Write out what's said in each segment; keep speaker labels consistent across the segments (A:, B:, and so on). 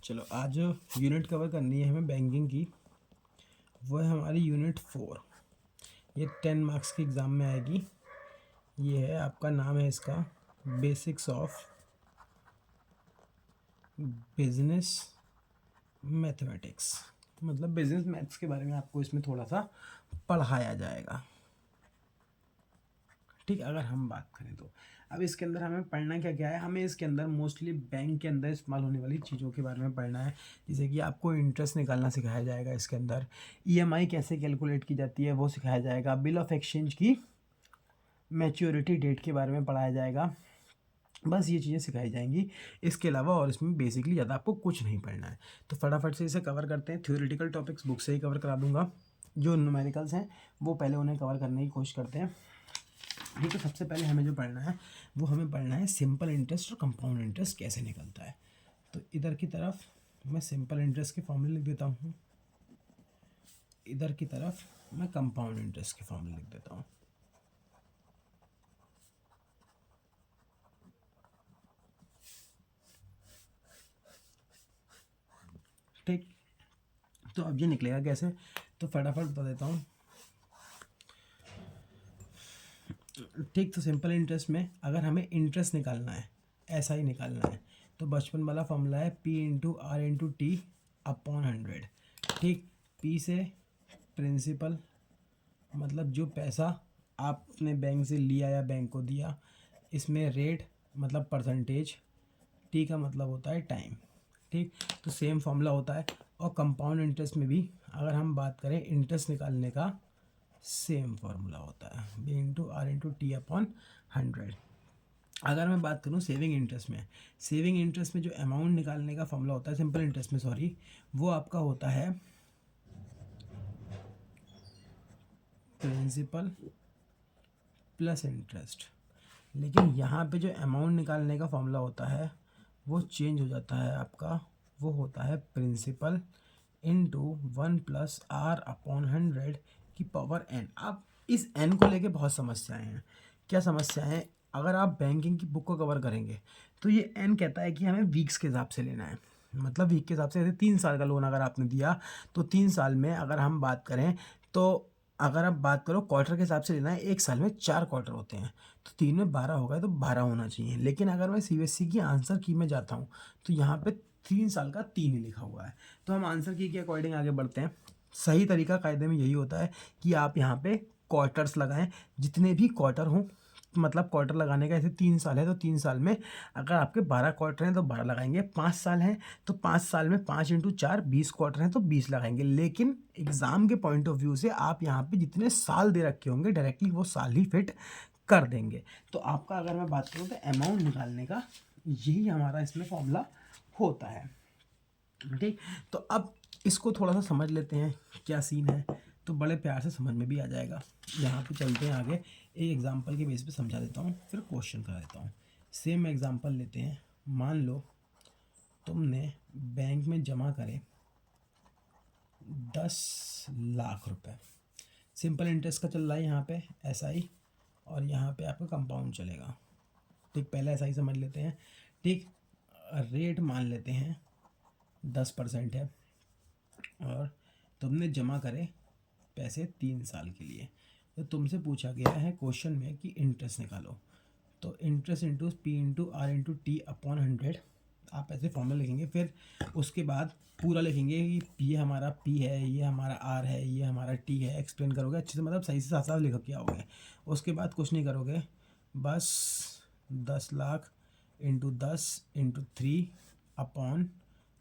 A: चलो आज जो यूनिट कवर करनी है हमें बैंकिंग की, वो है हमारी यूनिट 4। ये 10 मार्क्स के एग्ज़ाम में आएगी। ये है आपका, नाम है इसका बेसिक्स ऑफ बिजनेस मैथमेटिक्स। मतलब बिजनेस मैथ्स के बारे में आपको इसमें थोड़ा सा पढ़ाया जाएगा। ठीक, अगर हम बात करें तो अब इसके अंदर हमें पढ़ना क्या क्या है, हमें इसके अंदर मोस्टली बैंक के अंदर इस्तेमाल होने वाली चीज़ों के बारे में पढ़ना है। जैसे कि आपको इंटरेस्ट निकालना सिखाया जाएगा, इसके अंदर ईएमआई कैसे कैलकुलेट की जाती है वो सिखाया जाएगा, बिल ऑफ एक्सचेंज की मैच्योरिटी डेट के बारे में पढ़ाया जाएगा। बस ये चीज़ें सिखाई जाएंगी, इसके अलावा और इसमें बेसिकली ज़्यादा आपको कुछ नहीं पढ़ना है। तो फटाफट से इसे कवर करते हैं। थ्योरेटिकल टॉपिक्स बुक से ही कवर करा दूंगा, जो न्यूमेरिकल्स हैं वो पहले उन्हें कवर करने की कोशिश करते हैं। ठीक, तो सबसे पहले हमें जो पढ़ना है वो हमें पढ़ना है सिंपल इंटरेस्ट और कंपाउंड इंटरेस्ट कैसे निकलता है। तो इधर की तरफ मैं सिंपल इंटरेस्ट के फॉर्मूले लिख देता हूँ, इधर की तरफ मैं कंपाउंड इंटरेस्ट के फॉर्मूले लिख देता हूँ। ठीक, तो अब ये निकलेगा कैसे, तो फटाफट बता देता हूँ। ठीक, तो सिंपल इंटरेस्ट में अगर हमें इंटरेस्ट निकालना है, ऐसा ही निकालना है, तो बचपन वाला फॉर्मूला है P into R into T upon 100। ठीक, P से प्रिंसिपल, मतलब जो पैसा आपने बैंक से लिया या बैंक को दिया, इसमें रेट मतलब परसेंटेज, टी का मतलब होता है टाइम। ठीक, तो सेम फॉर्मूला होता है। और कंपाउंड इंटरेस्ट में भी अगर हम बात करें इंटरेस्ट निकालने का, सेम फार्मूला होता है B into R into T upon 100। अगर मैं बात करूँ सेविंग इंटरेस्ट में, सेविंग इंटरेस्ट में जो अमाउंट निकालने का फॉर्मूला होता है, सिंपल इंटरेस्ट में सॉरी, वो आपका होता है प्रिंसिपल प्लस इंटरेस्ट। लेकिन यहाँ पे जो अमाउंट निकालने का फॉर्मूला होता है वो चेंज हो जाता है आपका, वो होता है principal into 1 plus R upon 100 की पावर एन। अब इस एन को लेके बहुत समस्याएं हैं। क्या समस्या है, अगर आप बैंकिंग की बुक को कवर करेंगे तो ये एन कहता है कि हमें वीक्स के हिसाब से लेना है। मतलब वीक के हिसाब से, जैसे 3 साल का लोन अगर आपने दिया तो 3 साल में अगर हम बात करें, तो अगर आप बात करो क्वार्टर के हिसाब से लेना है, एक साल में 4 क्वार्टर होते हैं, तो 3 में 12 होगा, तो 12 होना चाहिए। लेकिन अगर मैं सीबीएसई की आंसर की में जाता हूँ तो यहाँ पे 3 साल का 3 ही लिखा हुआ है। तो हम आंसर की के अकॉर्डिंग आगे बढ़ते हैं। सही तरीका कायदे में यही होता है कि आप यहाँ पे क्वार्टर्स लगाएं, जितने भी क्वार्टर हों। मतलब क्वार्टर लगाने का, ऐसे 3 साल है तो 3 साल में अगर आपके 12 क्वार्टर हैं तो 12 लगाएंगे, 5 साल हैं तो 5 साल में 5 इंटू 4 20 क्वार्टर हैं तो 20 लगाएंगे। लेकिन एग्जाम के पॉइंट ऑफ व्यू से आप यहाँ पे जितने साल दे रखे होंगे डायरेक्टली वो साल ही फिट कर देंगे। तो आपका अगर मैं बात करूँ तो अमाउंट निकालने का यही हमारा इसमें फॉर्मूला होता है। ठीक, तो अब इसको थोड़ा सा समझ लेते हैं क्या सीन है, तो बड़े प्यार से समझ में भी आ जाएगा। यहाँ पे चलते हैं आगे, एक एग्जांपल के बेस पे समझा देता हूँ, फिर क्वेश्चन करा देता हूँ। सेम एग्जांपल लेते हैं। मान लो तुमने बैंक में जमा करे 10 लाख रुपए। सिंपल इंटरेस्ट का चल रहा है यहाँ पे एसआई, और यहाँ पे आपका कंपाउंड चलेगा। ठीक, पहले एसआई समझ लेते हैं। ठीक, रेट मान लेते हैं 10% है, और तुमने जमा करे पैसे 3 साल के लिए। तो तुमसे पूछा गया है क्वेश्चन में कि इंटरेस्ट निकालो। तो interest into P into R into T upon 100, आप ऐसे फॉर्मूला लिखेंगे। फिर उसके बाद पूरा लिखेंगे कि ये हमारा पी है, ये हमारा आर है, ये हमारा टी है। एक्सप्लेन करोगे अच्छे से, मतलब सही से साथ साथ लिख के आओगे। उसके बाद कुछ नहीं करोगे, बस 10 लाख इंटू 10 इंटू 3 अपॉन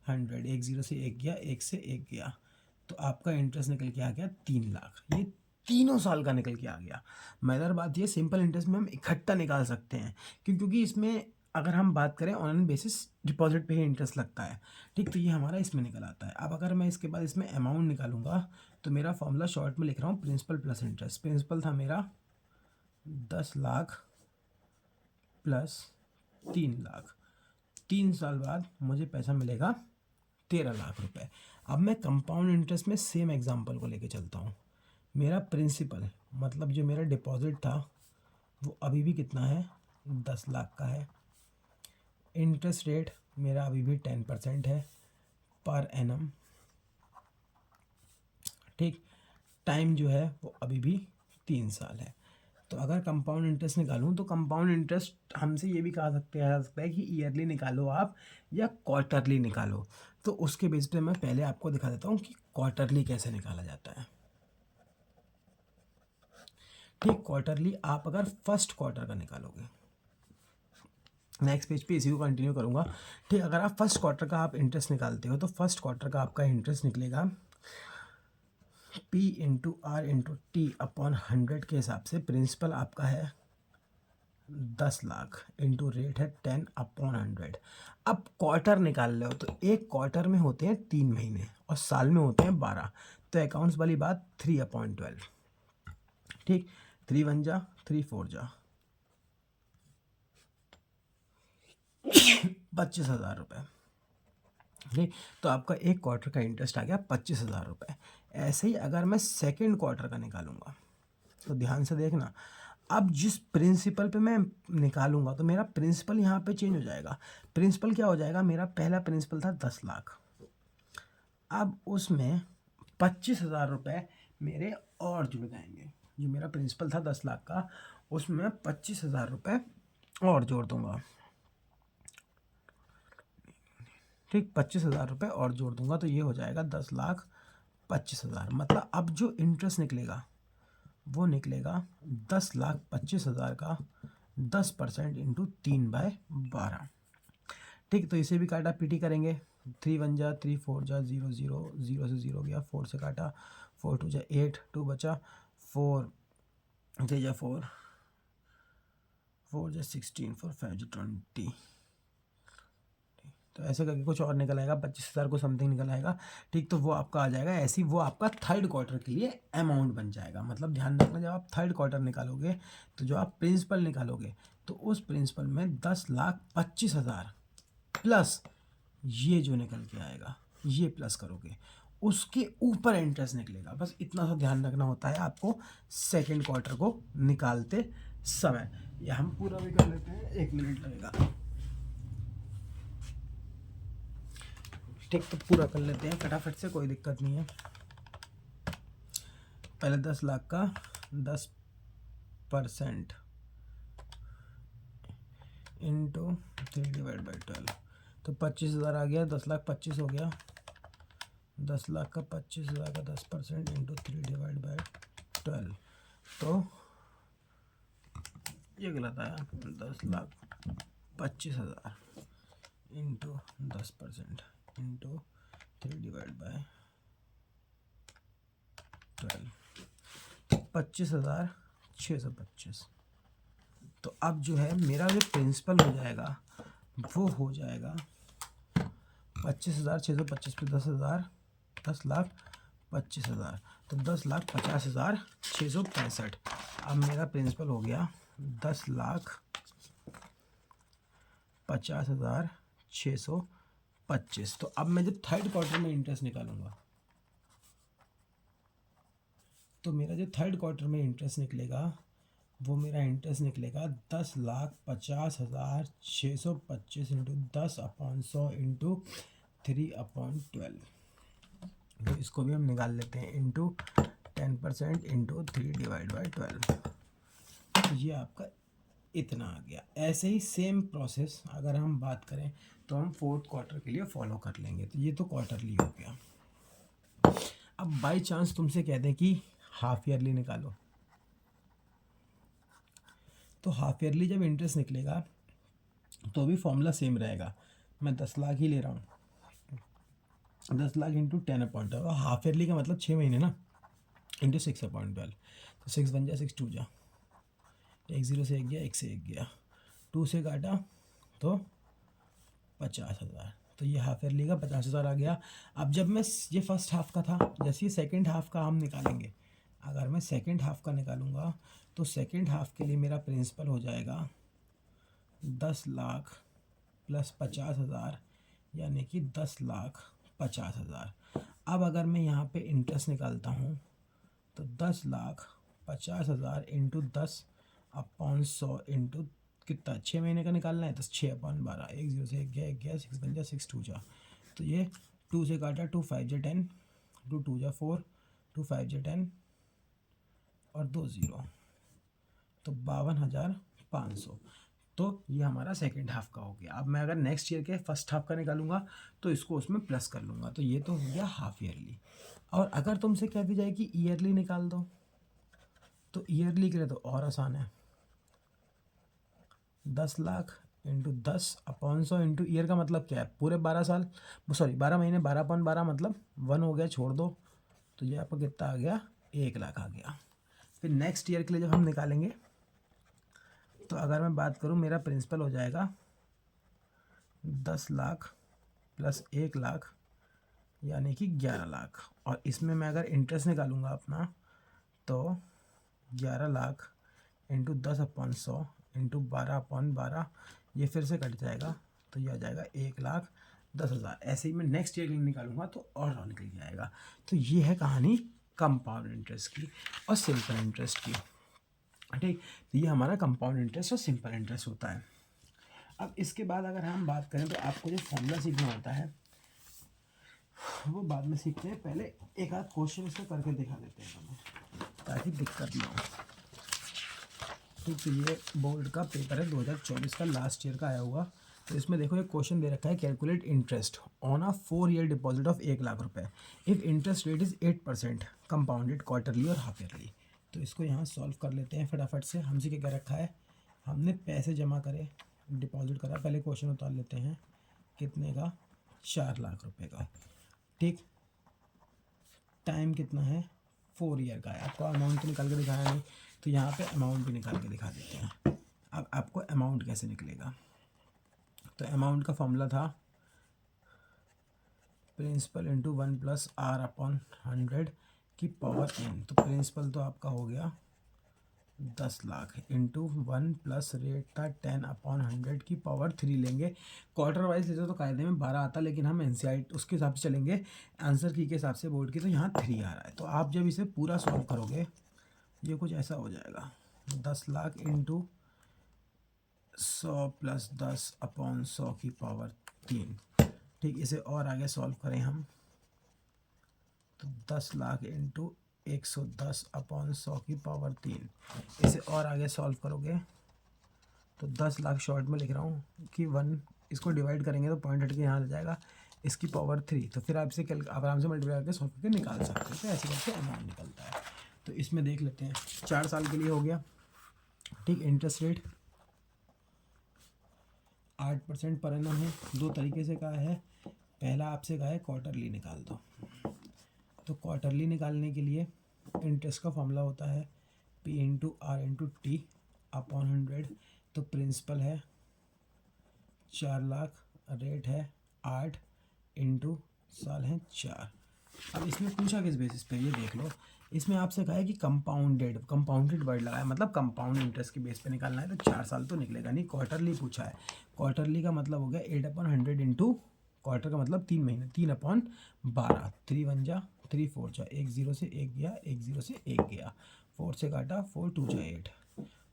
A: 100। एक जीरो से एक गया, एक से एक गया, तो आपका इंटरेस्ट निकल के आ गया 3 लाख। ये तीनों साल का निकल के आ गया। मज़ेदार बात ये, सिंपल इंटरेस्ट में हम इकट्ठा निकाल सकते हैं, क्योंकि इसमें अगर हम बात करें ऑन बेसिस डिपॉजिट पे ही इंटरेस्ट लगता है। ठीक, तो ये हमारा इसमें निकल आता है। अब अगर मैं इसके बाद इसमें अमाउंट निकालूंगा तो मेरा फॉर्मूला शॉर्ट में लिख रहा हूँ प्रिंसिपल प्लस इंटरेस्ट। प्रिंसिपल था मेरा 10 लाख प्लस 3 लाख, 3 साल बाद मुझे पैसा मिलेगा 13 लाख रुपए। अब मैं कंपाउंड इंटरेस्ट में सेम एग्जांपल को लेके चलता हूँ। मेरा प्रिंसिपल मतलब जो मेरा डिपॉजिट था वो अभी भी कितना है, 10 लाख का है। इंटरेस्ट रेट मेरा अभी भी 10% है, पर एनम। ठीक, टाइम जो है वो अभी भी 3 साल है। तो अगर कंपाउंड इंटरेस्ट निकालूं तो कंपाउंड इंटरेस्ट हमसे ये भी कहा सकता है कि ईयरली निकालो आप या क्वार्टरली निकालो। तो उसके बेस पे मैं पहले आपको दिखा देता हूँ कि क्वार्टरली कैसे निकाला जाता है। ठीक, क्वार्टरली आप अगर फर्स्ट क्वार्टर का निकालोगे, नेक्स्ट पेज पे इसी को कंटिन्यू करूँगा। ठीक, अगर आप फर्स्ट क्वार्टर का आप इंटरेस्ट निकालते हो तो फर्स्ट क्वार्टर का आपका इंटरेस्ट निकलेगा P into R into T upon 100 के हिसाब से। प्रिंसिपल आपका है 10 लाख इंटू रेट है 10 अपॉन 100। अब क्वार्टर निकाल रहे हो तो एक क्वार्टर में होते हैं 3 महीने और साल में होते हैं 12। तो अकाउंट्स वाली बात 3/12। ठीक, 3 1 जा 3 4 जा 25,000 रुपये। ठीक, तो आपका एक क्वार्टर का इंटरेस्ट आ गया 25,000 रुपये। ऐसे ही अगर मैं सेकेंड क्वार्टर का निकालूंगा तो ध्यान से देखना, अब जिस प्रिंसिपल पे मैं निकालूंगा तो मेरा प्रिंसिपल यहाँ पे चेंज हो जाएगा। प्रिंसिपल क्या हो जाएगा, मेरा पहला प्रिंसिपल था 10 लाख, अब उसमें 25,000 रुपये मेरे और जुड़ जाएंगे। जो मेरा प्रिंसिपल था 10 लाख का, उसमें 25,000 रुपये और जोड़ दूंगा। ठीक, 25,000 रुपये और जोड़ दूंगा तो ये हो जाएगा 10,25,000। मतलब अब जो इंटरेस्ट निकलेगा वो निकलेगा 10,25,000 का 10% इंटू 3/12। ठीक, तो इसे भी काटा पीटी करेंगे। 3 1 जा 3 4 जा 0 0 0 से 0 गया, 4 से काटा, 4 2 जा 8, 2 बचा, 4 3 जा 4 4 जा 16, 4 5 जा 20। तो ऐसे करके कुछ और निकल आएगा, 25,000 को समथिंग निकल आएगा। ठीक, तो वो आपका आ जाएगा ऐसी, वो आपका थर्ड क्वार्टर के लिए अमाउंट बन जाएगा। मतलब ध्यान रखना, जब आप थर्ड क्वार्टर निकालोगे तो जो आप प्रिंसिपल निकालोगे तो उस प्रिंसिपल में 10,25,000 प्लस ये जो निकल के आएगा, ये प्लस करोगे, उसके ऊपर इंटरेस्ट निकलेगा। बस इतना सा ध्यान रखना होता है आपको सेकेंड क्वार्टर को निकालते समय। या हम पूरा भी कर लेते हैं, 1 मिनट लगेगा। ठीक, तो पूरा कर लेते हैं फटाफट से, कोई दिक्कत नहीं है। पहले 10 लाख का 10% इंटू 3/12, तो 25,000 आ गया। 10,25,000 हो गया। 10 लाख का 25,000 का 10% इंटू 3/12, तो ये गलत आया। 10,25,000 इंटू 10% इंटू 3/12, 25,625। तो अब जो है मेरा जो प्रिंसिपल हो जाएगा वो हो जाएगा 25,625 पे 10,000, 10,25,000, तो 10,50,665। अब मेरा प्रिंसिपल हो गया 10,50,625। तो अब मैं जब थर्ड क्वार्टर में इंटरेस्ट निकालूंगा तो मेरा जो थर्ड क्वार्टर में इंटरेस्ट निकलेगा वो मेरा इंटरेस्ट निकलेगा 10,50,625 इंटू 10/100 इंटू 3/12। तो इसको भी हम निकाल लेते हैं, इंटू 10% इंटू 3/12। तो ये आपका इतना आ गया। ऐसे ही सेम प्रोसेस अगर हम बात करें तो हम फोर्थ क्वार्टर के लिए फॉलो कर लेंगे। तो ये तो क्वार्टरली हो गया। अब बाय चांस तुमसे कह दें कि हाफ ईयरली निकालो, तो हाफ ईयरली जब इंटरेस्ट निकलेगा तो भी फॉर्मूला सेम रहेगा। मैं 10 लाख ही ले रहा हूँ, 10 लाख इंटू 10/12, हाफ ईयरली का मतलब 6 महीने ना, इंटू 6/12। तो 6 1 जा 6 2 जा, 1 0 से 1 गया, 1 से 1 गया, 2 से काटा तो 50,000। तो ये हाफ ईयरली का 50,000 आ गया। अब जब मैं ये फर्स्ट हाफ का था, जैसे सेकेंड हाफ का हम निकालेंगे, अगर मैं सेकेंड हाफ का निकालूंगा तो सेकेंड हाफ के लिए मेरा प्रिंसिपल हो जाएगा 10 लाख प्लस 50,000, यानी कि 10,50,000। अब अगर मैं यहाँ पे इंटरेस्ट निकालता हूँ तो 10,50,000 इंटू 10/100 इंटू कितना, 6 महीने का निकालना है तो 6/12, 1 0 से 1 गया, 1 गया, 6 1 जा 6 2 जा, तो ये 2 से काटा, 2 5 जा 10, 2 2 जा 4, 2 5 जा 10 और 2 0, तो 52,500। तो ये हमारा सेकेंड हाफ का हो गया। अब मैं अगर नेक्स्ट ईयर के फर्स्ट हाफ का निकालूंगा तो इसको उसमें प्लस कर लूँगा, तो ये तो हो गया हाफ ईयरली। और अगर तुमसे कह दी जाए कि ईयरली निकाल दो, तो ईयरली के लिए तो और आसान है, 10 लाख इंटू 10/100 इंटू ईयर का मतलब क्या है, पूरे 12 साल, सॉरी 12 महीने, 12/12 मतलब 1 हो गया, छोड़ दो, तो ये आपका कितना आ गया, 1 लाख आ गया। फिर नेक्स्ट ईयर के लिए जब हम निकालेंगे, तो अगर मैं बात करूँ, मेरा प्रिंसिपल हो जाएगा 10 लाख प्लस 1 लाख यानी कि 11 लाख, और इसमें मैं अगर इंटरेस्ट निकालूंगा अपना, तो 11 लाख इंटू 10/100 इंटू 12/12, ये फिर से कट जाएगा, तो ये आ जाएगा 1,10,000। ऐसे ही मैं नेक्स्ट ईयर के लिए निकालूंगा तो और निकल जाएगा। तो ये है कहानी कंपाउंड इंटरेस्ट की और सिंपल इंटरेस्ट की। ठीक, तो ये हमारा कंपाउंड इंटरेस्ट और सिंपल इंटरेस्ट होता है। अब इसके बाद अगर हम बात करें तो आपको जो फॉर्मूला सीखना होता है वो बाद में सीखते हैं, पहले एक आध क्वेश्चन इसको करके दिखा देते हैं हमें, ताकि दिक्कत ना हो। ठीक, तो ये बोर्ड का पेपर है 2024 का, लास्ट ईयर का आया हुआ। तो इसमें देखो एक क्वेश्चन दे रखा है, calculate interest on a 4-year deposit of 1 lakh रुपए if interest rate is 8% compounded quarterly और हाफ ईयरली। तो इसको यहाँ सॉल्व कर लेते हैं फटाफट से। हमसे क्या क्या रखा है, हमने पैसे जमा करे, डिपॉजिट करा, पहले क्वेश्चन उतार लेते हैं, कितने का, 4 लाख रुपए का। ठीक, टाइम कितना है, 4 ईयर का है। आपको अमाउंट तो निकाल के दिखाया नहीं, तो यहाँ पे अमाउंट भी निकाल के दिखा देते हैं। अब आपको अमाउंट कैसे निकलेगा, तो अमाउंट का फॉर्मूला था प्रिंसिपल इंटू 1+R/100 की पावर n। तो प्रिंसिपल तो आपका हो गया 10 लाख इंटू 1 प्लस रेट था 10/100 की पावर 3 लेंगे। क्वार्टर वाइज लेते तो कायदे में 12 आता, लेकिन हम NCERT उसके हिसाब से चलेंगे, आंसर की के हिसाब से बोर्ड की, तो यहाँ 3 आ रहा है। तो आप जब इसे पूरा सॉल्व करोगे, ये कुछ ऐसा हो जाएगा, 10 लाख इंटू 100 प्लस 10/100 की पावर 3। ठीक, इसे और आगे सॉल्व करें हम, तो 10 लाख इंटू 110/100 की पावर 3। इसे और आगे सॉल्व करोगे तो 10 लाख शॉर्ट में लिख रहा हूँ कि 1, इसको डिवाइड करेंगे तो पॉइंट हट के यहाँ आ जाएगा, इसकी पावर 3। तो फिर आप इसे आराम से मल्टीप्लाई करके सॉल्व करके निकाल सकते हो। तो ऐसे करके अमाउंट निकलता है। तो इसमें देख लेते हैं, 4 साल के लिए हो गया। ठीक, इंटरेस्ट रेट 8% पर एनम है। 2 तरीके से कहा है, पहला आपसे कहा है क्वार्टरली निकाल दो। तो क्वार्टरली निकालने के लिए इंटरेस्ट का फॉर्मूला होता है P/R/T/100। तो प्रिंसिपल है 4 लाख, रेट है 8 इंटू साल है 4। अब इसमें पूछा किस बेसिस पे, ये देख लो। इसमें आपसे कहा है कि कंपाउंडेड वर्ड लगाया, मतलब कंपाउंड इंटरेस्ट के बेस पे निकालना है, तो 4 साल तो निकलेगा नहीं। क्वार्टरली पूछा है, क्वार्टरली का मतलब हो गया 8/100 इंटू, क्वार्टर का मतलब 3 महीने, 3/12, 3 1 जा 3 4 जा, 1 0 से 1 गया, 1 0 से 1 गया, 4 से काटा, 4 2 जा 8,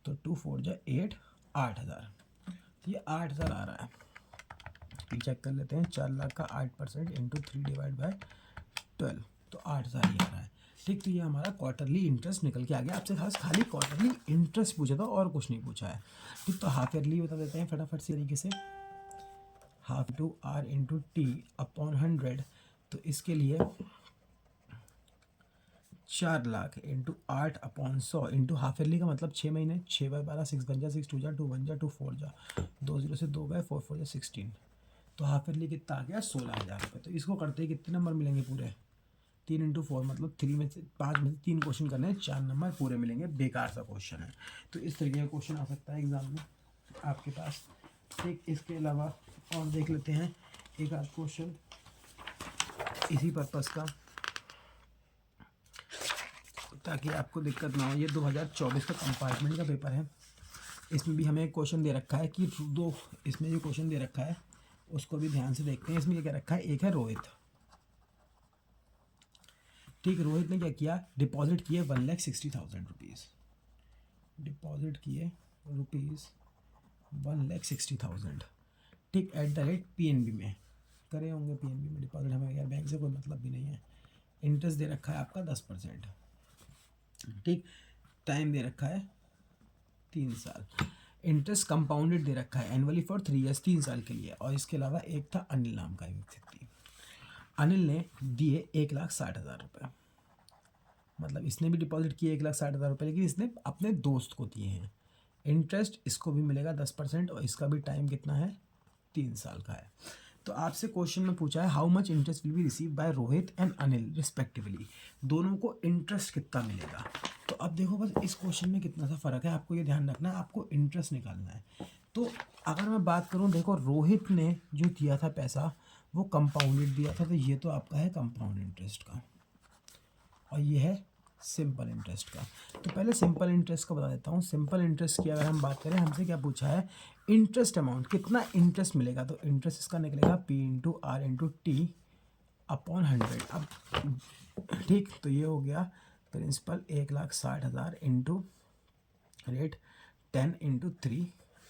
A: तो 2 4 जा 8, 8,000। ये 8,000 आ रहा है। चेक कर लेते हैं, 4 लाख का 8% इंटू 3/12, तो 8,000 ही आ रहा है। ठीक, तो ये हमारा क्वार्टरली इंटरेस्ट निकल के आ गया। आपसे खाली क्वार्टरली इंटरेस्ट पूछा था और कुछ नहीं पूछा है। ठीक, तो हाफ ईयरली बता देते हैं फटाफट से तरीके से, half to R into T/100। तो इसके लिए 4 lakh into 8/100 into half yearly का मतलब 6 महीने, 6/12, 6 1 जा 6 2 जा 2 1 जा 2 4 जा, 2 0 से 2 गए, 4 4 जा 16। तो हाफ ईयरली कितना आ गया, 16,000 रुपये। तो इसको करते ही कितने नंबर मिलेंगे पूरे, 3 इंटू 4 मतलब 3 में से 5 में से 3 क्वेश्चन करने हैं, 4 नंबर पूरे मिलेंगे। बेकार सा क्वेश्चन है। तो इस तरीके का क्वेश्चन आ सकता है एग्जाम में आपके पास। ठीक, इसके अलावा और देख लेते हैं एक आध क्वेश्चन इसी पर्पस का, ताकि आपको दिक्कत ना हो। ये 2024 का कंपार्टमेंट का पेपर है। इसमें भी हमें एक क्वेश्चन दे रखा है कि दो, इसमें जो क्वेश्चन दे रखा है उसको भी ध्यान से देखते हैं। इसमें क्या रखा है, एक है रोहित। ठीक, रोहित ने क्या किया, डिपॉजिट किए 1,60,000 रुपीज़, डिपॉजिट किए रुपीज़ 1,60,000। ठीक, एट द रेट PNB में। करे होंगे पीएनबी में डिपॉजिट, हमें यार बैंक से कोई मतलब भी नहीं है। इंटरेस्ट दे रखा है आपका 10%, ठीक। टाइम दे रखा है 3 साल। इंटरेस्ट कंपाउंडेड दे रखा है एनुअली फॉर 3 ईयर्स, 3 साल के लिए। और इसके अलावा एक था अनिल नाम का एक व्यक्ति, अनिल ने दिए 1,60,000 रुपये, मतलब इसने भी डिपॉजिट किए 1,60,000 रुपये, लेकिन इसने अपने दोस्त को दिए हैं। इंटरेस्ट इसको भी मिलेगा 10% और इसका भी टाइम कितना है, 3 साल का है। तो आपसे क्वेश्चन में पूछा है how much interest will be receive by Rohit and Anil respectively, दोनों को इंटरेस्ट कितना मिलेगा। तो अब देखो बस इस क्वेश्चन में कितना सा फ़र्क है, आपको ये ध्यान रखना है, आपको इंटरेस्ट निकालना है। तो अगर मैं बात करूँ, देखो रोहित ने जो दिया था पैसा वो कंपाउंडेड दिया था, तो ये तो आपका है कंपाउंड इंटरेस्ट का, और ये है सिंपल इंटरेस्ट का। तो पहले सिंपल इंटरेस्ट का बता देता हूँ। सिंपल इंटरेस्ट की अगर हम बात करें, हमसे क्या पूछा है, इंटरेस्ट अमाउंट कितना इंटरेस्ट मिलेगा, तो इंटरेस्ट इसका निकलेगा P/R/T अपॉन 100। अब ठीक, तो ये हो गया प्रिंसिपल 1,60,000 इंटू रेट 10/3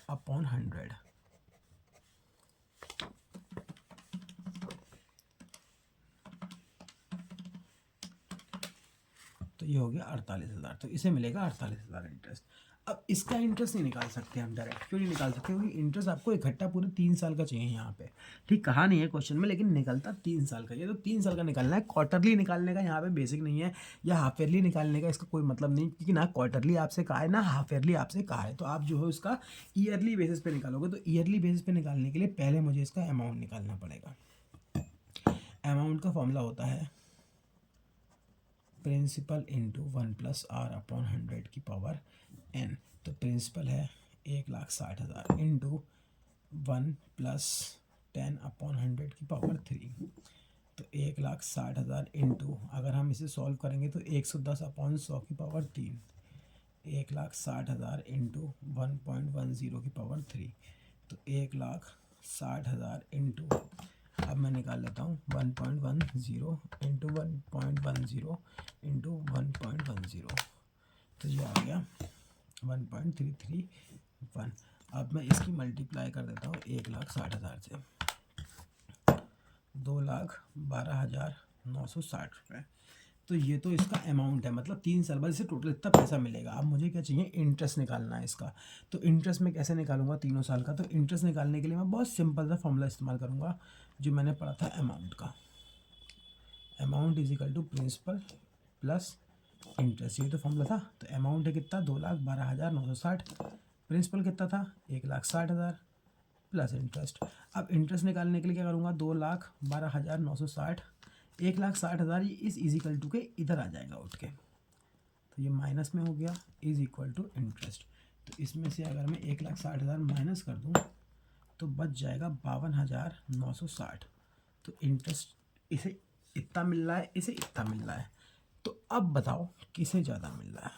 A: अपॉन 100। तो ये हो गया 48,000, तो इसे मिलेगा 48,000 इंटरेस्ट। अब इसका इंटरेस्ट नहीं निकाल सकते हम डायरेक्ट, क्यों नहीं निकाल सकते, क्योंकि इंटरेस्ट आपको इकट्ठा पूरे 3 साल का चाहिए यहाँ पे, ठीक। कहा नहीं है क्वेश्चन में, लेकिन निकलता 3 साल का, ये तो 3 साल का निकालना है। क्वार्टरली निकालने का यहाँ पे बेसिक नहीं है, या हाफ ईयरली निकालने का इसका कोई मतलब नहीं, क्योंकि ना क्वार्टरली आपसे कहा है ना हाफ ईयरली आपसे कहा है। तो आप जो है उसका ईयरली बेसिस पे निकालोगे। तो ईयरली बेसिस पे निकालने के लिए पहले मुझे इसका अमाउंट निकालना पड़ेगा। अमाउंट का फॉर्मूला होता है प्रिंसिपल इंटू 1+R/100 की पावर n। तो प्रिंसिपल है 1,60,000 इंटू 1+10/100 की पावर 3। तो 1,60,000 इंटू, अगर हम इसे सॉल्व करेंगे तो 110/100 की पावर 3, 1,60,000 इंटू 1.10 की पावर 3। तो 1,60,000 इंटू, अब मैं निकाल लेता हूँ 1.10 इंटू 1.10 इंटू 1.10, तो ये आ गया 1.331। अब मैं इसकी मल्टीप्लाई कर देता हूँ 1,60,000 से, 2,12,960 रुपये। तो ये तो इसका अमाउंट है, मतलब 3 साल बाद इसे टोटल इतना पैसा मिलेगा। अब मुझे क्या चाहिए, इंटरेस्ट निकालना है इसका। तो इंटरेस्ट में कैसे निकालूंगा तीनों साल का, तो इंटरेस्ट निकालने के लिए मैं बहुत सिंपल सा फॉर्मूला इस्तेमाल करूंगा जो मैंने पढ़ा था अमाउंट का। Amount is equal to principal plus interest, ये तो फॉर्मूला था। तो अमाउंट है कितना, 2,12,960, प्रिंसिपल कितना था 1,60,000 प्लस इंटरेस्ट। अब इंटरेस्ट निकालने के लिए क्या करूँगा, 2,12,960, 1,60,000 इस इजिकल टू के इधर आ जाएगा उठ के, तो ये माइनस में हो गया, इज इक्वल टू इंटरेस्ट। तो इसमें से अगर मैं 1,60,000 माइनस कर दूँ तो बच जाएगा 52,960। तो इंटरेस्ट इसे इतना मिल रहा है, इसे इतना मिल रहा है। तो अब बताओ किसे ज़्यादा मिल रहा है,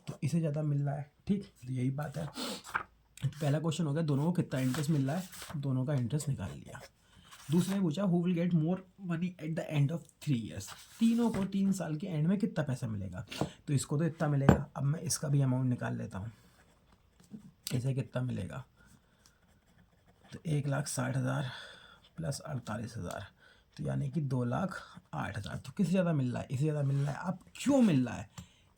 A: तो इसे ज़्यादा मिल रहा है, ठीक। तो यही बात है। पहला क्वेश्चन हो गया दोनों को कितना इंटरेस्ट मिल रहा है, दोनों का इंटरेस्ट निकाल लिया। दूसरे ने पूछा who will get more money at the end of 3 years, तीनों को 3 साल के एंड में कितना पैसा मिलेगा। तो इसको तो इतना मिलेगा। अब मैं इसका भी अमाउंट निकाल लेता हूँ, इसे कितना मिलेगा, तो 1,60,000 प्लस 48,000, तो यानी कि 2,08,000। तो किससे ज़्यादा मिल रहा है, इसे ज़्यादा मिल रहा है। अब क्यों मिल रहा है,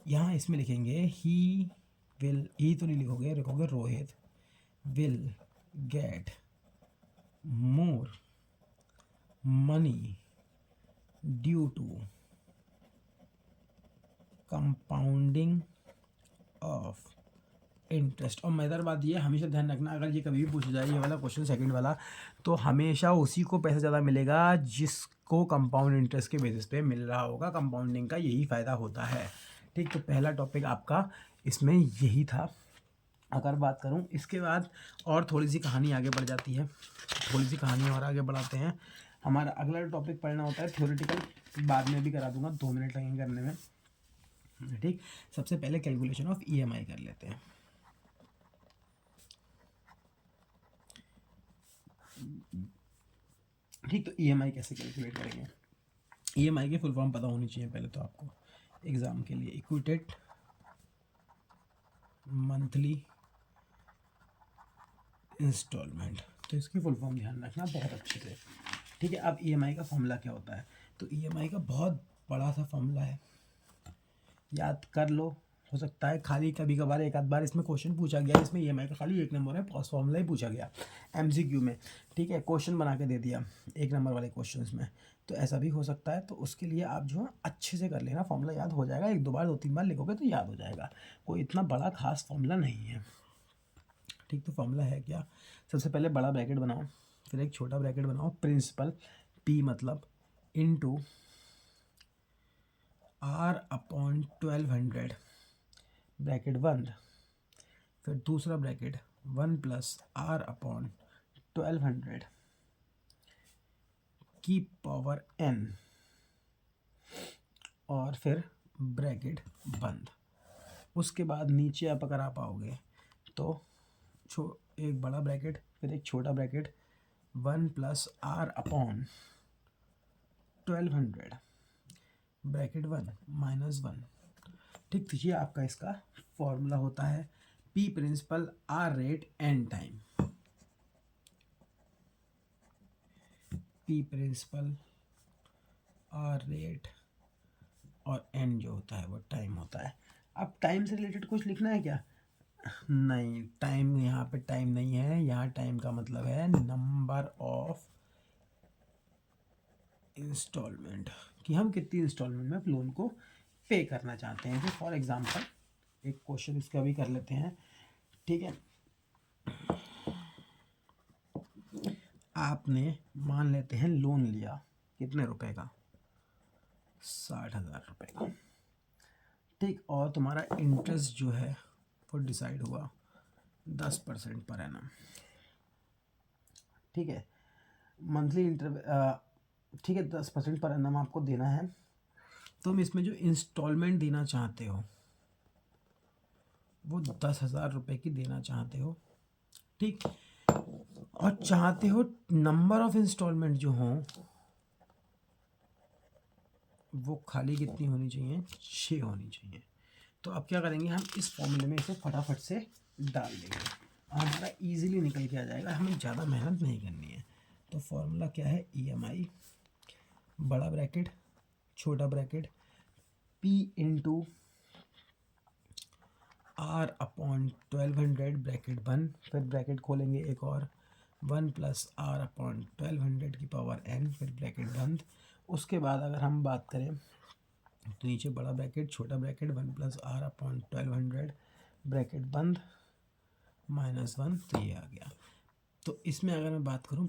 A: यहाँ इसमें लिखेंगे ही विल, ही तो नहीं लिखोगे, लिखोगे Rohit will get more money due to compounding of interest. और मज़ेदार बात ये हमेशा ध्यान रखना, अगर ये कभी भी पूछा जाए ये वाला क्वेश्चन सेकंड वाला, तो हमेशा उसी को पैसा ज़्यादा मिलेगा जिसको कंपाउंड इंटरेस्ट के बेसिस पे मिल रहा होगा। कंपाउंडिंग का यही फ़ायदा होता है, ठीक। तो पहला टॉपिक आपका इसमें यही था। अगर बात करूं इसके बाद और थोड़ी सी कहानी आगे बढ़ जाती है, थोड़ी सी कहानी और आगे बढ़ाते हैं। हमारा अगला टॉपिक पढ़ना होता है थ्योरेटिकल, बाद में भी करा दूंगा, 2 मिनट लगेंगे करने में, ठीक। सबसे पहले कैलकुलेशन ऑफ ईएमआई कर लेते हैं। ठीक, तो ईएमआई कैसे कैलकुलेट करेंगे, ईएमआई की फुल फॉर्म पता होनी चाहिए पहले तो आपको एग्जाम के लिए। इक्विटेड मंथली इंस्टॉलमेंट, तो इसकी फुल फॉर्म ध्यान रखना बहुत अच्छे से। ठीक है, अब ईएमआई का फॉर्मूला क्या होता है? तो ईएमआई का बहुत बड़ा सा फॉर्मूला है, याद कर लो। हो सकता है खाली कभी कभार एक आध बार इसमें क्वेश्चन पूछा गया, इसमें ईएमआई का खाली 1 नंबर है, फॉर्मूला ही पूछा गया एमसीक्यू में। ठीक है, क्वेश्चन बना के दे दिया 1 नंबर वाले क्वेश्चन में, तो ऐसा भी हो सकता है। तो उसके लिए आप जो है अच्छे से कर लेना, फॉर्मूला याद हो जाएगा, 1 2 बार 2 3 बार लिखोगे तो याद हो जाएगा, कोई इतना बड़ा खास फॉर्मूला नहीं है। ठीक, तो फॉर्मूला है क्या? सबसे पहले बड़ा ब्रैकेट बनाओ, फिर एक छोटा ब्रैकेट बनाओ, प्रिंसिपल पी मतलब इनटू R अपॉन 1200 ब्रैकेट बंद, फिर दूसरा ब्रैकेट 1 प्लस R अपॉन 1200 की पावर n, और फिर ब्रैकेट बंद। उसके बाद नीचे आप अगर आप आओगे तो एक बड़ा ब्रैकेट फिर एक छोटा bracket 1 plus R upon 1200 bracket 1 minus 1। ठीक, तो ये आपका इसका फॉर्मूला होता है, P principal, R rate, N time. P principal, R rate और N जो होता है वो टाइम होता है। अब टाइम से रिलेटेड कुछ लिखना है क्या? नहीं, टाइम यहाँ पे टाइम नहीं है, यहाँ टाइम का मतलब है नंबर ऑफ इंस्टॉलमेंट, कि हम कितनी इंस्टॉलमेंट में लोन को पे करना चाहते हैं। तो फॉर एग्जांपल एक क्वेश्चन इसका भी कर लेते हैं। ठीक है, आपने मान लेते हैं लोन लिया कितने रुपए का? 60,000 रुपये का। ठीक, और तुम्हारा इंटरेस्ट जो है वो डिसाइड हुआ 10% पर एनम। ठीक है, मंथली ठीक है, 10% पर एनम आपको देना है। तुम इसमें जो इंस्टॉलमेंट देना चाहते हो वो 10,000 रुपये की देना चाहते हो। ठीक, और चाहते हो नंबर ऑफ इंस्टॉलमेंट जो हों वो खाली कितनी होनी चाहिए? 6 होनी चाहिए। तो अब क्या करेंगे, हम इस फॉर्मूले में इसे फटाफट से डाल देंगे, हमारा इजीली निकल के आ जाएगा, हमें ज़्यादा मेहनत नहीं करनी है। तो फॉर्मूला क्या है? ईएमआई बड़ा ब्रैकेट छोटा bracket P into R upon 1200 bracket बंद, फिर ब्रैकेट खोलेंगे एक और 1 प्लस R अपॉन 1200 की पावर n, फिर ब्रैकेट बंद। उसके बाद अगर हम बात करें तो नीचे बड़ा ब्रैकेट छोटा bracket 1 plus R upon 1200 bracket बंद माइनस 1, तो ये आ गया। तो इसमें अगर मैं बात करूँ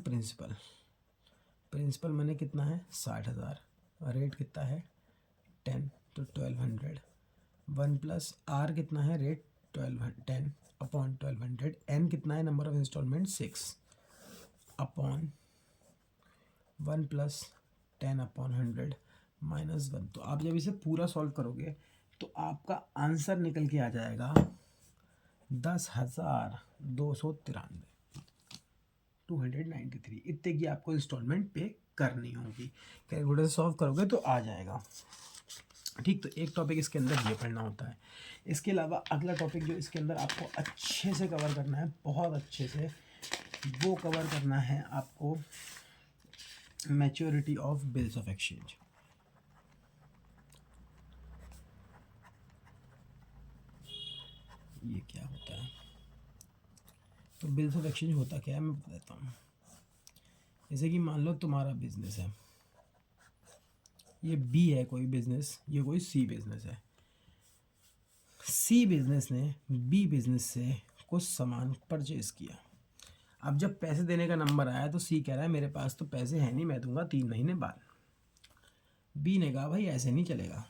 A: प्रिंसिपल मैंने कितना है? 60,000, रेट कितना है? 10, तो 1200, 1 प्लस R कितना है? रेट 10 अपॉन 1200, n कितना है? Number of installment 6 upon 1 plus 10 upon 100 minus 1। तो आप जब इसे पूरा सॉल्व करोगे तो आपका आंसर निकल के आ जाएगा 10,293, 293। इतने की आपको इंस्टॉलमेंट पे करनी होगी। कैलकुलेटर से सॉल्व करोगे तो आ जाएगा। ठीक, तो एक टॉपिक इसके अंदर ये पढ़ना होता है। इसके अलावा अगला टॉपिक जो इसके अंदर आपको अच्छे से कवर करना है, बहुत अच्छे से, वो कवर करना है आपको maturity of bills of exchange. ये क्या होता है? तो बिल्स ऑफ एक्सचेंज होता क्या है मैं बता देता हूँ। जैसे कि मान लो तुम्हारा बिजनेस है, ये बी है कोई बिजनेस, ये कोई सी बिजनेस है। सी बिजनेस ने बी बिजनेस से कुछ सामान परचेज किया। अब जब पैसे देने का नंबर आया तो सी कह रहा है मेरे पास तो पैसे हैं नहीं, मैं दूंगा 3 महीने बाद। बी ने कहा भाई ऐसे नहीं चलेगा,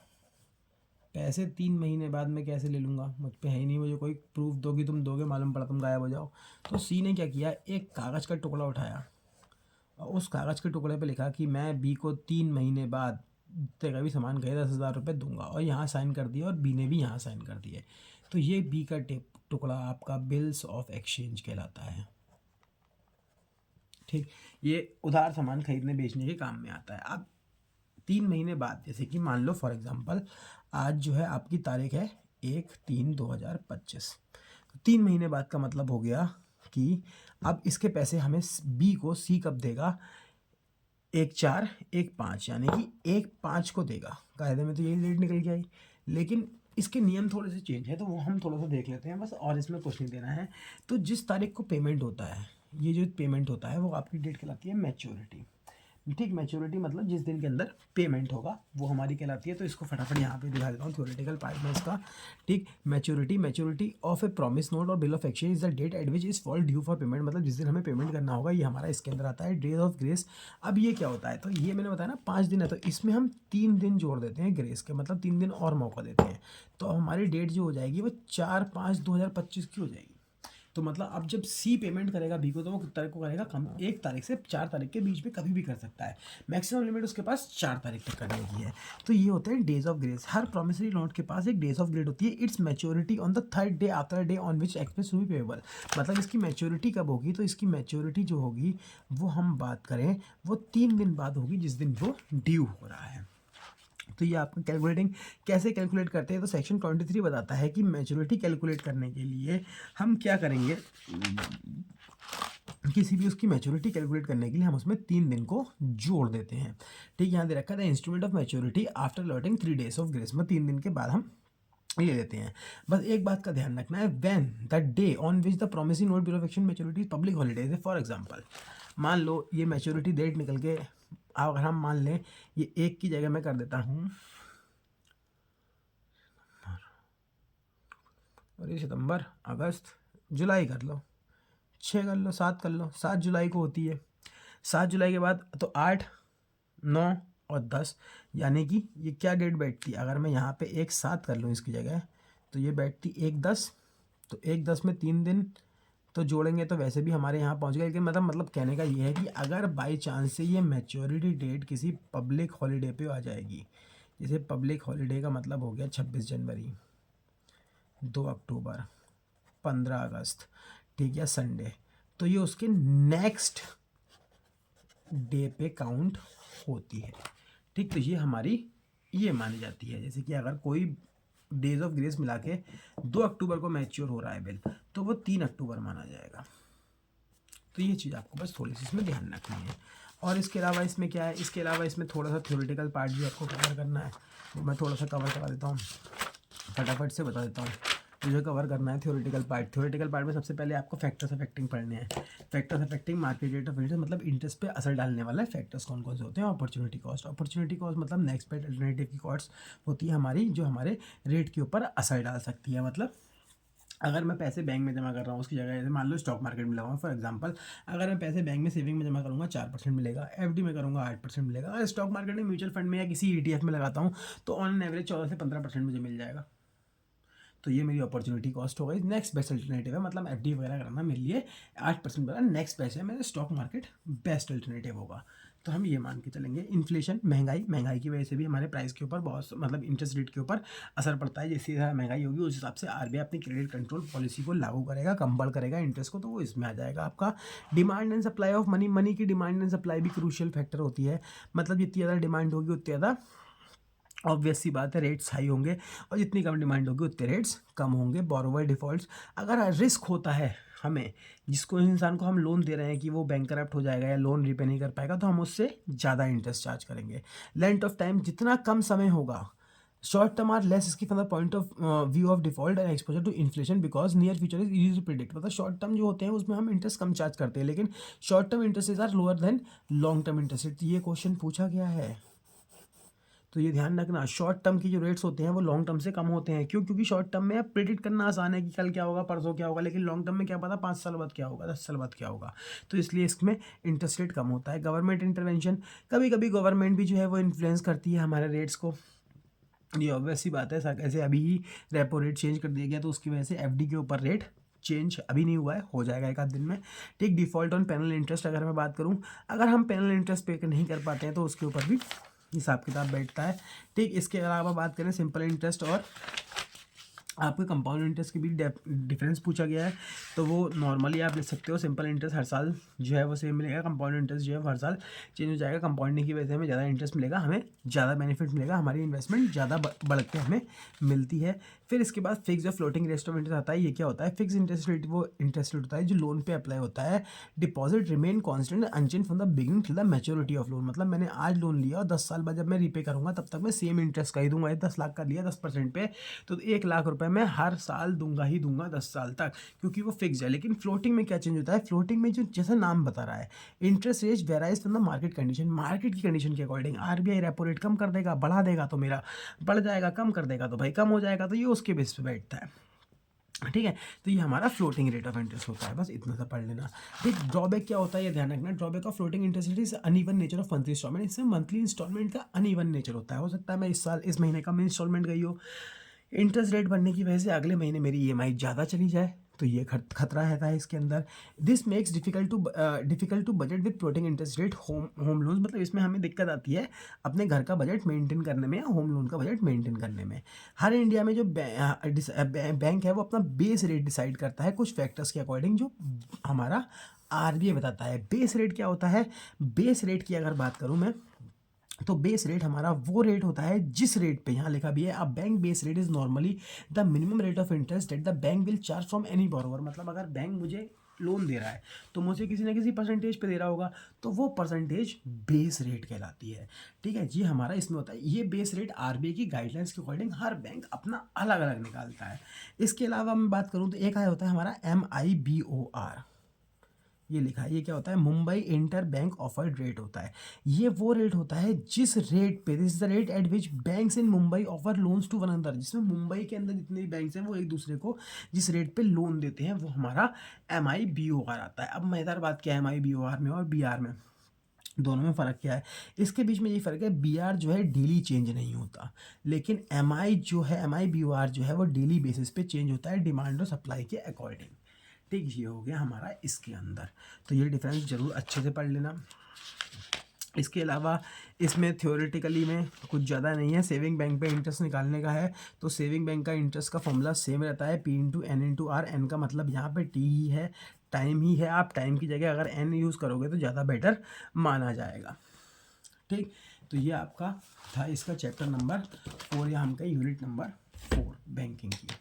A: पैसे 3 महीने बाद मैं कैसे ले लूँगा, मुझ पे है ही नहीं, मुझे कोई प्रूफ दोगी तुम दोगे, मालूम पड़ा तुम गायब हो जाओ। तो सी ने क्या किया, एक कागज़ का टुकड़ा उठाया और उस कागज़ के टुकड़े पे लिखा कि मैं बी को 3 महीने बाद तेरा भी सामान गए 10,000 रुपये दूंगा, और यहाँ साइन कर दिया और बी ने भी यहाँ साइन कर दिए। तो ये बी का टुकड़ा आपका बिल्स ऑफ एक्सचेंज कहलाता है। ठीक, ये उधार सामान खरीदने बेचने के काम में आता है। अब 3 महीने बाद, जैसे कि मान लो फॉर एग्जांपल आज जो है आपकी तारीख है 1/3/2025, तो 3 महीने बाद का मतलब हो गया कि अब इसके पैसे हमें बी को सी कब देगा? 1/4 1/5 यानी कि 1/5 को देगा। कायदे में तो यही डेट निकल के आई, लेकिन इसके नियम थोड़े से चेंज है तो वो हम थोड़ा सा देख लेते हैं बस, और इसमें कुछ नहीं देना है। तो जिस तारीख को पेमेंट होता है, ये जो पेमेंट होता है वो आपकी डेट कहलाती है मैच्योरिटी। ठीक, मैच्योरिटी मतलब जिस दिन के अंदर पेमेंट होगा वो हमारी कहलाती है। तो इसको फटाफट यहाँ पे दिखा देता हूँ थ्योरेटिकल पार्ट में इसका। ठीक, maturity of a promise note और bill of exchange is the date at which is fall due for payment, मतलब जिस दिन हमें पेमेंट करना होगा, ये हमारा इसके अंदर आता है। डेज ऑफ ग्रेस, अब ये क्या होता है, तो ये मैंने बताया ना 5 दिन है, तो इसमें हम 3 दिन जोड़ देते हैं ग्रेस के, मतलब 3 दिन और मौका देते हैं। तो हमारी डेट जो हो जाएगी वो 4/5/2025 की हो जाएगी। तो मतलब अब जब सी पेमेंट करेगा बी को, तो वो किस तारीख को करेगा, कम 1 तारीख से 4 तारीख के बीच में कभी भी कर सकता है। मैक्सिमम लिमिट उसके पास 4 तारीख तक करने की है। तो ये होते हैं days of grace. Her promissory note के पास एक डेज ऑफ ग्रेस होती है। It's maturity on the 3rd day after day on which expense will be payable, मतलब इसकी मैच्योरिटी कब होगी, तो इसकी मैच्योरिटी जो होगी वो हम बात करें वो 3 दिन बाद होगी, जिस दिन वो ड्यू हो रहा है। तो ये आपका कैलकुलेटिंग कैसे कैलकुलेट करते हैं, तो सेक्शन 23 बताता है कि मैच्योरिटी कैलकुलेट करने के लिए हम क्या करेंगे, किसी भी उसकी मैच्योरिटी कैलकुलेट करने के लिए हम उसमें 3 दिन को जोड़ देते हैं। ठीक, यहाँ दे रखा था instrument of maturity after allotting 3 days of grace, में 3 दिन के बाद हम ले लेते हैं। बस एक बात का ध्यान रखना है, when the day on which the promissory note bill of exchange maturity public holidays है। फॉर एग्जांपल मान लो ये मैच्योरिटी डेट निकल के, अगर हम मान लें ये 1 की जगह मैं कर देता हूँ, और ये सितंबर अगस्त जुलाई कर लो, 6 कर लो, 7 कर लो, 7 जुलाई को होती है। 7 जुलाई के बाद तो 8 9 और 10, यानी कि ये क्या डेट बैठती है, अगर मैं यहाँ पे 1/7 कर लूँ इसकी जगह, तो ये बैठती 1/10। तो 1/10 में 3 दिन तो जोड़ेंगे तो वैसे भी हमारे यहाँ पहुँच गए। लेकिन मतलब कहने का ये है कि अगर बाई चांस से ये मैच्योरिटी डेट किसी पब्लिक हॉलीडे पे आ जाएगी, जैसे पब्लिक हॉलीडे का मतलब हो गया 26 जनवरी, 2 अक्टूबर, 15 अगस्त, ठीक है, संडे, तो ये उसके नेक्स्ट डे पे काउंट होती है। ठीक, तो ये हमारी ये मानी जाती है। जैसे कि अगर कोई डेज ऑफ ग्रेस मिला के 2 अक्टूबर को मैच्योर हो रहा है बिल, तो वो 3 अक्टूबर माना जाएगा। तो ये चीज़ आपको बस थोड़ी सी इसमें ध्यान रखनी है। और इसके अलावा इसमें क्या है, इसके अलावा इसमें थोड़ा सा थ्योरेटिकल पार्ट भी आपको कवर करना है, वो मैं थोड़ा सा कवर करा देता हूँ, फटाफट से बता देता हूँ। मुझे कवर करना है थ्योरेटिकल पार्ट में सबसे पहले आपको फैक्टर्स अफेक्टिंग पढ़ने हैं। Factors affecting market rate of interest, मतलब इंटरेस्ट पे असर डालने वाला फैक्टर्स कौन कौन से होते हैं। अपॉर्चुनिटी कॉस्ट मतलब नेक्स्ट बेस्ट अल्टरनेटिव की कॉस्ट होती है हमारी, जो हमारे रेट के ऊपर असर डाल सकती है। मतलब अगर मैं पैसे बैंक में जमा कर रहा हूँ उसकी जगह, जैसे मान लो स्टॉक मार्केट में लगाऊंगा फॉर एग्जांपल, अगर मैं पैसे बैंक में सेविंग में जमा करूँगा 4% मिलेगा, एफडी में करूँगा 8% मिलेगा, अगर स्टॉक मार्केट में म्यूचुअल फंड में या किसी ईटीएफ में लगाता हूँ तो ऑन एवरेज 14 से 15% मुझे मिल जाएगा। तो ये मेरी अपॉर्चुनिटी कॉस्ट हो गई। नेक्स्ट बेस्ट अल्टरनेटिव है, मतलब एफडी वगैरह करना मेरे लिए 8% वाला नेक्स्ट बेस्ट है, मेरे स्टॉक मार्केट बेस्ट अल्टरनेटिव होगा। तो हम ये मान के चलेंगे। इन्फ्लेशन, महंगाई की वजह से भी हमारे प्राइस के ऊपर बहुत, मतलब इंटरेस्ट रेट के ऊपर असर पड़ता है। जैसे महंगाई होगी उस हिसाब से आरबीआई अपनी क्रेडिट कंट्रोल पॉलिसी को लागू करेगा, कंपल करेगा इंटरेस्ट को, तो वो इसमें आ जाएगा आपका। Demand and supply of money की डिमांड एंड सप्लाई भी क्रूशियल फैक्टर होती है। मतलब जितनी ज़्यादा डिमांड होगी उतनी ज़्यादा ऑब्वियस सी बात है रेट्स हाई होंगे, और जितनी कम डिमांड होगी उतने रेट्स कम होंगे। बोरोवर डिफ़ॉल्ट्स, अगर रिस्क होता है हमें, जिसको इंसान को हम लोन दे रहे हैं कि वो बैंकरप्ट हो जाएगा या लोन रिपे नहीं कर पाएगा, तो हम उससे ज़्यादा इंटरेस्ट चार्ज करेंगे। लेंथ ऑफ टाइम, जितना कम समय होगा, शॉर्ट टर्म आर लेस इसकी from the point of view of default and exposure to inflation because near future is easy to predict. मतलब शॉर्ट टर्म जो होते हैं उसमें हम इंटरेस्ट कम चार्ज करते हैं, लेकिन short term interest are lower than long term interest. ये क्वेश्चन पूछा गया है, तो ये ध्यान रखना, शॉर्ट टर्म की जो रेट्स होते हैं वो लॉन्ग टर्म से कम होते हैं। क्यों? क्योंकि शॉर्ट टर्म में आप प्रेडिक्ट करना आसान है कि कल क्या होगा, परसों क्या होगा, लेकिन लॉन्ग टर्म में क्या पता 5 साल बाद क्या होगा, 10 साल बाद क्या होगा। तो इसलिए इसमें इंटरेस्ट रेट कम होता है। गवर्नमेंट इंटरवेंशन, कभी कभी गवर्नमेंट भी जो है वो इन्फ्लुएंस करती है हमारे रेट्स को, ये ऑब्वियस सी बात है। ऐसे अभी ही रेपो रेट चेंज कर दिया गया, तो उसकी वजह से एफडी के ऊपर रेट चेंज अभी नहीं हुआ है, हो जाएगा एक आध दिन में। ठीक, डिफ़ॉल्ट ऑन पेनल इंटरेस्ट अगर मैं बात करूं, अगर हम पेनल इंटरेस्ट पे नहीं कर पाते हैं तो उसके ऊपर भी हिसाब किताब बैठता है। ठीक, इसके अलावा बात करें सिंपल इंटरेस्ट और आपके कंपाउंड इंटरेस्ट के बीच डिफरेंस पूछा गया है, तो वो नॉर्मली आप लिख सकते हो सिंपल इंटरेस्ट हर साल जो है वो सेम मिलेगा, कंपाउंड इंटरेस्ट जो है हर साल चेंज हो जाएगा। कंपाउंडिंग की वजह से हमें ज़्यादा इंटरेस्ट मिलेगा, हमें ज़्यादा बेनिफिट मिलेगा, हमारी इन्वेस्टमेंट ज़्यादा बढ़ के हमें मिलती है। फिर इसके बाद फिक्स और फ्लोटिंग रेट ऑफ इंटरेस्ट आता है। ये क्या होता है? फिक्स इंटरेस्ट रेट वो इंटरेस्ट रेट होता है जो लोन पे अप्लाई होता है। Deposit remain constant unchange from the beginning till the maturity of loan. मतलब मैंने आज लोन लिया और 10 साल बाद जब मैं रीपे करूँगा तब तक मैं सेम इंटरेस्ट का ही दूंगा। 10 लाख का लिया 10% पे, तो 1 लाख रुपए मैं हर साल दूंगा ही दूंगा 10 साल तक, क्योंकि वो फिक्स है। लेकिन फ्लोटिंग में क्या चेंज होता है? फ्लोटिंग में जो जैसा नाम बता रहा है, interest rate varies from the market condition. Market की कंडीशन के अकॉर्डिंग आरबीआई रेपो रेट कम कर देगा, बढ़ा देगा तो मेरा बढ़ जाएगा, कम कर देगा तो भाई कम हो जाएगा, तो ये उसके बेस पे बैठता है। ठीक है, तो ये हमारा फ्लोटिंग रेट ऑफ इंटरेस्ट होता है। बस इतना सा पढ़ लेना। फिर ड्रॉबैक क्या होता है ये ध्यान रखना। Drawback of floating interest is uneven nature of monthly installment. इसमें मंथली इंस्टॉलमेंट का अनइवन नेचर होता है। हो सकता है मैं इस महीने का मैं इंस्टॉलमेंट गई हो, इंटरेस्ट रेट बढ़ने की वजह से अगले महीने मेरी ईएमआई ज़्यादा चली जाए, तो ये खतरा रहता है इसके अंदर। This makes difficult to budget with floating interest rate home loans. मतलब इसमें हमें दिक्कत आती है अपने घर का बजट मेंटेन करने में या होम लोन का बजट मेंटेन करने में। हर इंडिया में जो बैंक है वो अपना बेस रेट डिसाइड करता है कुछ फैक्टर्स के अकॉर्डिंग, जो हमारा आरबीआई बताता है। बेस रेट क्या होता है? बेस रेट की अगर बात करूँ मैं, तो बेस रेट हमारा वो रेट होता है जिस रेट पे यहाँ लिखा भी है, अब bank base rate is normally the minimum rate of interest that the bank will charge from any borrower. मतलब अगर बैंक मुझे लोन दे रहा है तो मुझे किसी ना किसी परसेंटेज पे दे रहा होगा, तो वो परसेंटेज बेस रेट कहलाती है। ठीक है, ये हमारा इसमें होता है। ये बेस रेट आरबीआई की गाइडलाइंस के अकॉर्डिंग हर बैंक अपना अलग अलग निकालता है। इसके अलावा मैं बात करूँ तो एक आया होता है हमारा MIBOR, ये लिखा है। ये क्या होता है? Mumbai inter bank offered rate होता है। ये वो रेट होता है जिस रेट पे, this is the rate at which banks in Mumbai offer loans to one another. जिसमें मुंबई के अंदर जितने भी बैंक्स हैं वो एक दूसरे को जिस रेट पे लोन देते हैं वो हमारा MIBOR आता है। अब मजेदार बात क्या है MIBOR में और BR में, दोनों में फ़र्क क्या है? इसके बीच में ये फ़र्क है, BR जो है डेली चेंज नहीं होता, लेकिन MIBOR जो है वो डेली बेसिस पे चेंज होता है डिमांड और सप्लाई के अकॉर्डिंग। ठीक, ये हो गया हमारा इसके अंदर। तो ये डिफरेंस जरूर अच्छे से पढ़ लेना। इसके अलावा इसमें थ्योरेटिकली में कुछ ज़्यादा नहीं है। सेविंग बैंक पे इंटरेस्ट निकालने का है, तो सेविंग बैंक का इंटरेस्ट का फॉर्मूला सेम रहता है, P/N/R। N का मतलब यहाँ पे T ही है, टाइम ही है। आप टाइम की जगह अगर N यूज़ करोगे तो ज़्यादा बेटर माना जाएगा। ठीक, तो ये आपका था इसका चैप्टर नंबर 4 या हम कहें यूनिट नंबर 4 बैंकिंग की।